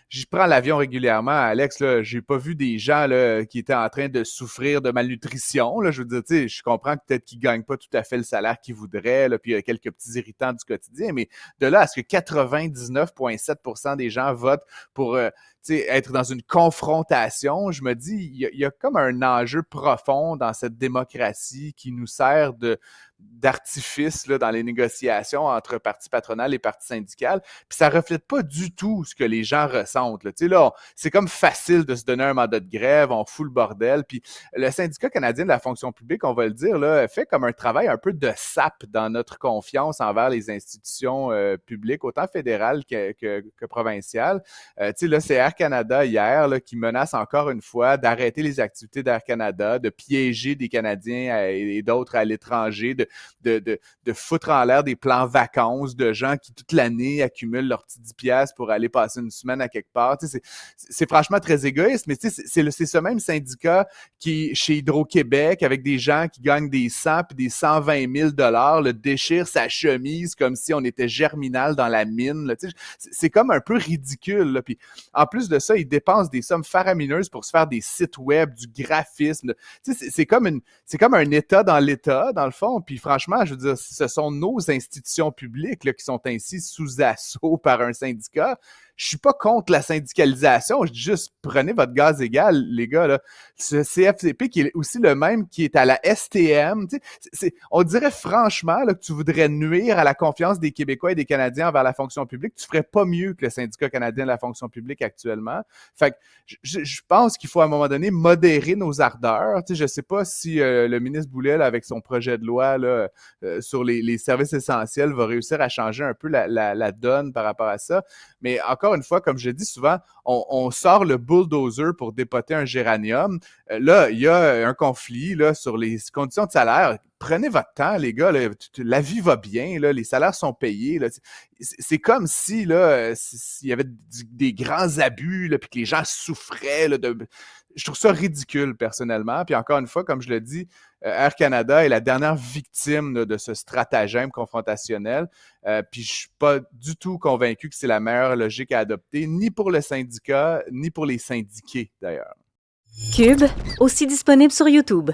j'y prends l'avion régulièrement, Alex, là, j'ai pas vu des gens là, qui étaient en train de souffrir de malnutrition. Là, je veux dire, tu sais, je comprends que peut-être qu'ils gagnent pas tout à fait le salaire qu'ils voudraient, là, puis il y a quelques petits irritants du quotidien, mais de là à ce que 99,7% des gens votent pour être dans une confrontation, je me dis, il y a comme un enjeu profond dans cette démocratie qui nous sert d'artifice là, dans les négociations entre partis patronales et partis syndicales. Puis ça reflète pas du tout ce que les gens ressentent. Là. Tu sais, là, c'est comme facile de se donner un mandat de grève, on fout le bordel. Puis le syndicat canadien de la fonction publique, on va le dire, là, fait comme un travail un peu de sape dans notre confiance envers les institutions publiques, autant fédérales que provinciales. Tu sais, là, c'est Air Canada hier là, qui menace encore une fois d'arrêter les activités d'Air Canada, de piéger des Canadiens et d'autres à l'étranger, de foutre en l'air des plans vacances de gens qui toute l'année accumulent leurs petits 10 piastres pour aller passer une semaine à quelque part. Tu sais, c'est franchement très égoïste, mais tu sais, c'est ce même syndicat qui, chez Hydro-Québec, avec des gens qui gagnent des 100 puis des 120 000 le déchire sa chemise comme si on était Germinal dans la mine. Là, tu sais, c'est comme un peu ridicule. Là. Puis, en plus de ça, ils dépensent des sommes faramineuses pour se faire des sites web, du graphisme. Tu sais, c'est comme un État dans l'État, dans le fond. Puis franchement, je veux dire, ce sont nos institutions publiques là, qui sont ainsi sous assaut par un syndicat. Je suis pas contre la syndicalisation, je dis juste prenez votre gaz égal, les gars. Là. Ce CFCP qui est aussi le même qui est à la STM. Tu sais, on dirait franchement là, que tu voudrais nuire à la confiance des Québécois et des Canadiens envers la fonction publique. Tu ferais pas mieux que le syndicat canadien de la fonction publique actuellement. Fait que je pense qu'il faut à un moment donné modérer nos ardeurs. Tu sais, je sais pas si le ministre Boulet, là, avec son projet de loi là, sur les services essentiels, va réussir à changer un peu la donne par rapport à ça. Mais encore une fois, comme je dis souvent, on sort le bulldozer pour dépoter un géranium. Là, il y a un conflit là, sur les conditions de salaire. Prenez votre temps, les gars. Là, la vie va bien. Là, les salaires sont payés. Là. C'est comme si là, s'il y avait des grands abus, là, puis que les gens souffraient. Là, je trouve ça ridicule, personnellement. Puis encore une fois, comme je le dis, Air Canada est la dernière victime là, de ce stratagème confrontationnel. Puis je suis pas du tout convaincu que c'est la meilleure logique à adopter, ni pour le syndicat, ni pour les syndiqués, d'ailleurs. Cube, aussi disponible sur YouTube.